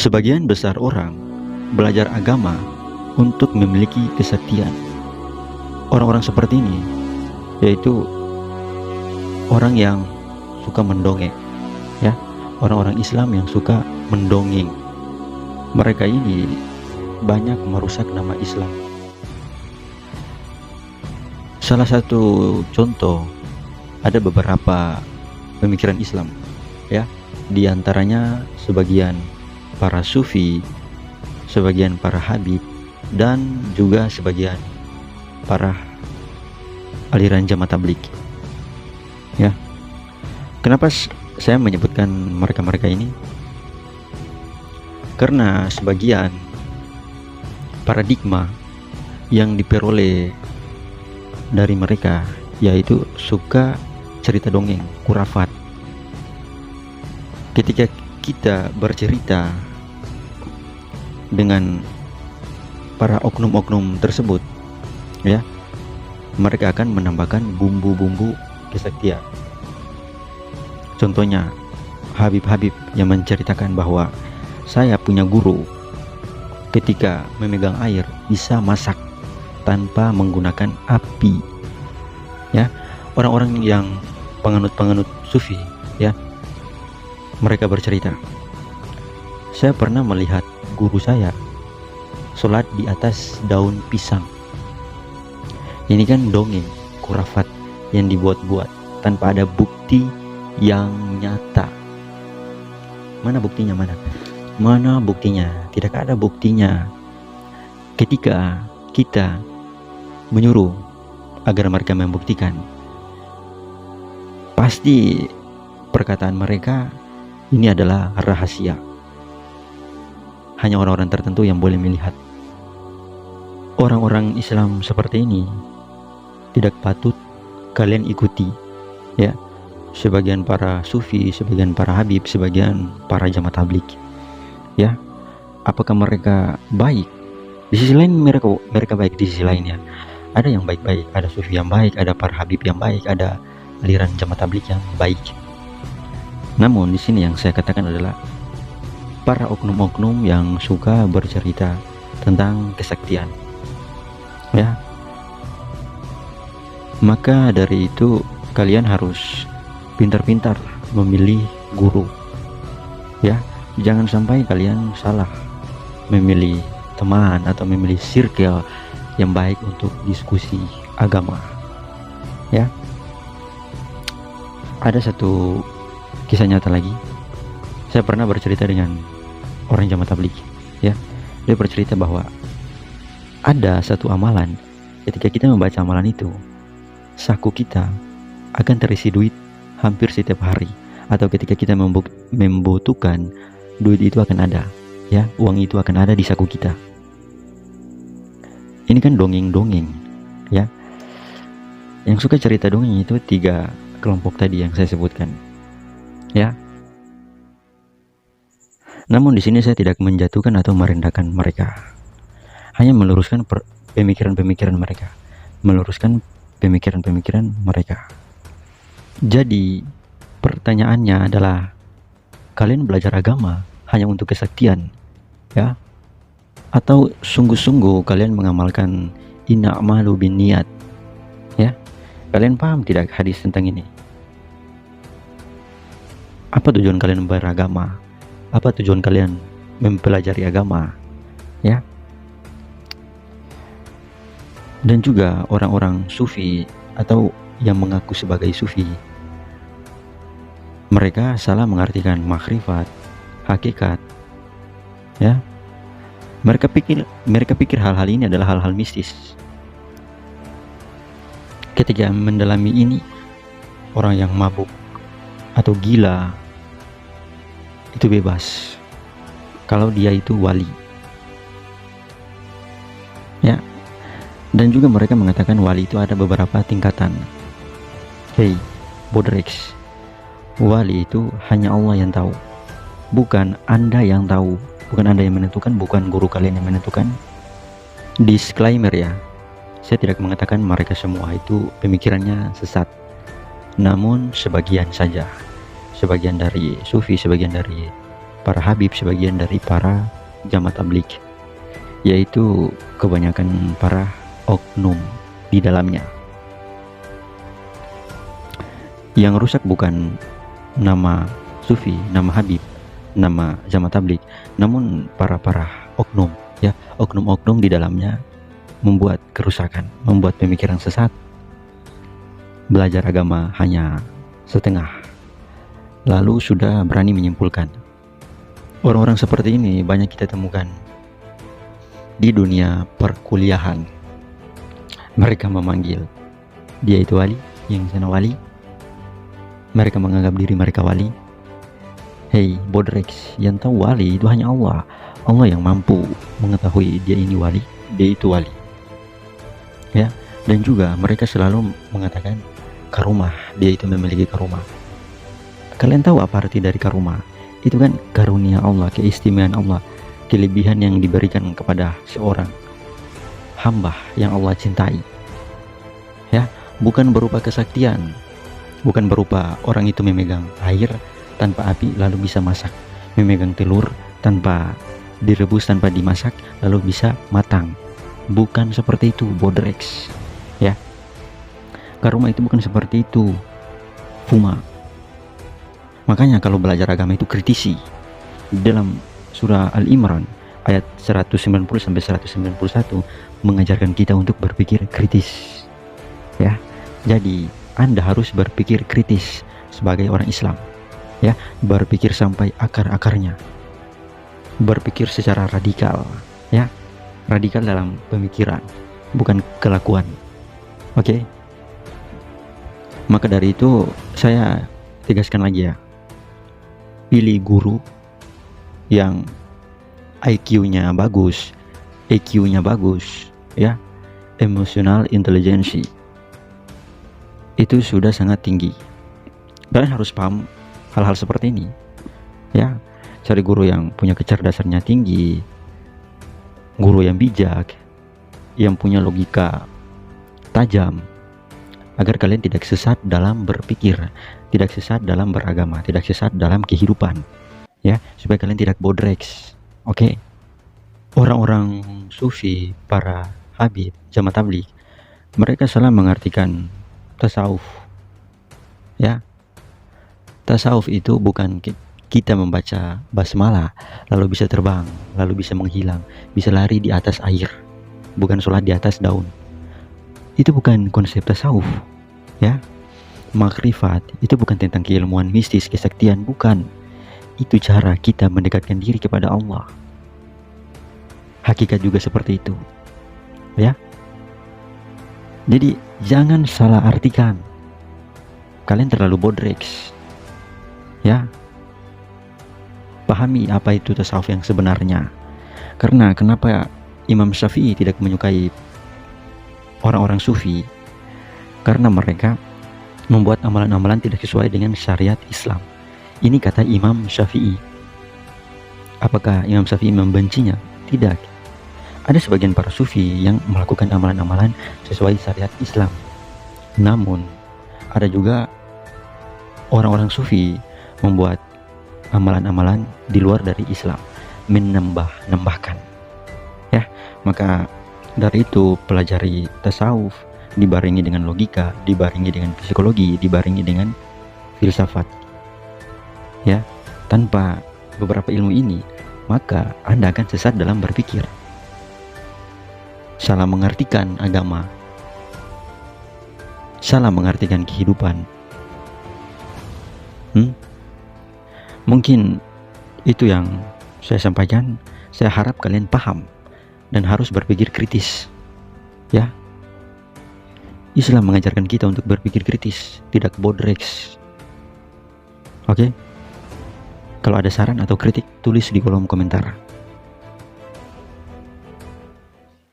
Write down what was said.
Sebagian besar orang belajar agama untuk memiliki kesaktian. Orang-orang seperti ini yaitu orang yang suka mendongeng, ya, orang-orang Islam yang suka mendongeng. Mereka ini banyak merusak nama Islam. Salah satu contoh, ada beberapa pemikiran Islam, ya, di antaranya sebagian para sufi, sebagian para habib, dan juga sebagian para aliran jamaah tabligh. Ya, kenapa saya menyebutkan mereka-mereka ini? Karena sebagian paradigma yang diperoleh dari mereka yaitu suka cerita dongeng, khurafat. Ketika kita bercerita dengan para oknum-oknum tersebut, ya, mereka akan menambahkan bumbu-bumbu kesaktian. Contohnya Habib-habib yang menceritakan bahwa saya punya guru ketika memegang air bisa masak tanpa menggunakan api. Ya, orang-orang yang penganut-penganut sufi, ya, mereka bercerita, saya pernah melihat guru saya sholat di atas daun pisang. Ini kan dongeng, khurafat yang dibuat-buat tanpa ada bukti yang nyata. Mana buktinya? Mana buktinya? Tidak ada buktinya. Ketika kita menyuruh agar mereka membuktikan, pasti perkataan mereka ini adalah rahasia. Hanya orang-orang tertentu yang boleh melihat. Orang-orang Islam seperti ini tidak patut kalian ikuti, ya. Sebagian para sufi, sebagian para habib, sebagian para jamaah tabligh, ya. Apakah mereka baik? Di sisi lain mereka baik, di sisi lainnya ada yang baik-baik, ada sufi yang baik, ada para habib yang baik, ada aliran jamaah tabligh yang baik. Namun di sini yang saya katakan adalah para oknum-oknum yang suka bercerita tentang kesaktian, ya. Maka dari itu kalian harus pintar-pintar memilih guru, ya. Jangan sampai kalian salah memilih teman atau memilih circle yang baik untuk diskusi agama, ya. Ada satu kisah nyata lagi. Saya pernah bercerita dengan orang jamaah tabligh, ya. Dia bercerita bahwa ada satu amalan, ketika kita membaca amalan itu, saku kita akan terisi duit hampir setiap hari, atau ketika kita membutuhkan, duit itu akan ada, ya, uang itu akan ada di saku kita. Ini kan dongeng-dongeng, ya. Yang suka cerita dongeng itu 3 kelompok tadi yang saya sebutkan, ya. Namun di sini saya tidak menjatuhkan atau merendahkan mereka, hanya meluruskan pemikiran-pemikiran mereka, meluruskan pemikiran-pemikiran mereka. Jadi pertanyaannya adalah, kalian belajar agama hanya untuk kesaktian, ya, atau sungguh-sungguh kalian mengamalkan inna'malu binniyat, ya? Kalian paham tidak hadis tentang ini? Apa tujuan kalian beragama? Apa tujuan kalian mempelajari agama, ya? Dan juga orang-orang sufi atau yang mengaku sebagai sufi, mereka salah mengartikan makrifat, hakikat, ya. Mereka pikir hal-hal ini adalah hal-hal mistis. Ketika mendalami ini, orang yang mabuk atau gila itu bebas kalau dia itu wali, ya. Dan juga mereka mengatakan wali itu ada beberapa tingkatan. Hey, Bodrex, wali itu hanya Allah yang tahu, bukan Anda yang tahu, bukan Anda yang menentukan, bukan guru kalian yang menentukan. Disclaimer, ya, saya tidak mengatakan mereka semua itu pemikirannya sesat, namun sebagian saja, sebagian dari sufi, sebagian dari para habib, sebagian dari para jamaah tabligh, yaitu kebanyakan para oknum di dalamnya. Yang rusak bukan nama sufi, nama habib, nama jamaah tabligh, namun para oknum, ya, oknum-oknum di dalamnya membuat kerusakan, membuat pemikiran sesat, belajar agama hanya setengah, lalu sudah berani menyimpulkan. Orang-orang seperti ini banyak kita temukan di dunia perkuliahan. Mereka memanggil dia itu wali, yang sana wali. Mereka menganggap diri mereka wali. Hei bodrex, yang tahu wali itu hanya Allah. Allah yang mampu mengetahui dia ini wali, dia itu wali. Ya, dan juga mereka selalu mengatakan karomah, dia itu memiliki karomah. Kalian tahu apa arti dari karomah? Itu kan karunia Allah, keistimewaan Allah, kelebihan yang diberikan kepada seorang hamba yang Allah cintai. Ya, bukan berupa kesaktian, bukan berupa orang itu memegang air tanpa api lalu bisa masak, memegang telur tanpa direbus, tanpa dimasak lalu bisa matang. Bukan seperti itu, bodrex. Ya, karomah itu bukan seperti itu, Fuma. Makanya kalau belajar agama itu kritisi. Dalam surah Al-Imran ayat 190 sampai 191 mengajarkan kita untuk berpikir kritis. Ya. Jadi Anda harus berpikir kritis sebagai orang Islam. Ya, berpikir sampai akar-akarnya. Berpikir secara radikal, ya. Radikal dalam pemikiran, bukan kelakuan. Oke. Maka dari itu saya tegaskan lagi ya. Pilih guru yang IQ-nya bagus, EQ-nya bagus, ya, emotional intelligence itu sudah sangat tinggi. Kalian harus paham hal-hal seperti ini, ya. Cari guru yang punya kecerdasannya tinggi, guru yang bijak, yang punya logika tajam, agar kalian tidak sesat dalam berpikir, tidak sesat dalam beragama, tidak sesat dalam kehidupan, ya, supaya kalian tidak bodrex. Oke. Orang-orang sufi, para habib, jamaah tabligh, mereka salah mengartikan tasawuf. Ya. Tasawuf itu bukan kita membaca basmalah lalu bisa terbang, lalu bisa menghilang, bisa lari di atas air, bukan sholat di atas daun. Itu bukan konsep tasawuf, ya. Makrifat itu bukan tentang keilmuan mistis, kesaktian, bukan. Itu cara kita mendekatkan diri kepada Allah. Hakikat juga seperti itu, ya. Jadi jangan salah artikan. Kalian terlalu bodrex, ya. Pahami apa itu tasawuf yang sebenarnya. Karena kenapa Imam Syafi'i tidak menyukai orang-orang sufi? Karena mereka membuat amalan-amalan tidak sesuai dengan syariat Islam. Ini kata Imam Syafi'i. Apakah Imam Syafi'i membencinya? Tidak. Ada sebagian para sufi yang melakukan amalan-amalan sesuai syariat Islam. Namun ada juga orang-orang sufi membuat amalan-amalan di luar dari Islam, menambahkan. Ya, maka dari itu pelajari tasawuf dibarengi dengan logika, dibarengi dengan psikologi, dibarengi dengan filsafat. Ya, tanpa beberapa ilmu ini, maka Anda akan sesat dalam berpikir. Salah mengartikan agama, salah mengartikan kehidupan. Mungkin itu yang saya sampaikan. Saya harap kalian paham dan harus berpikir kritis, ya. Islam mengajarkan kita untuk berpikir kritis, tidak bodrex. Oke? Kalau ada saran atau kritik, tulis di kolom komentar.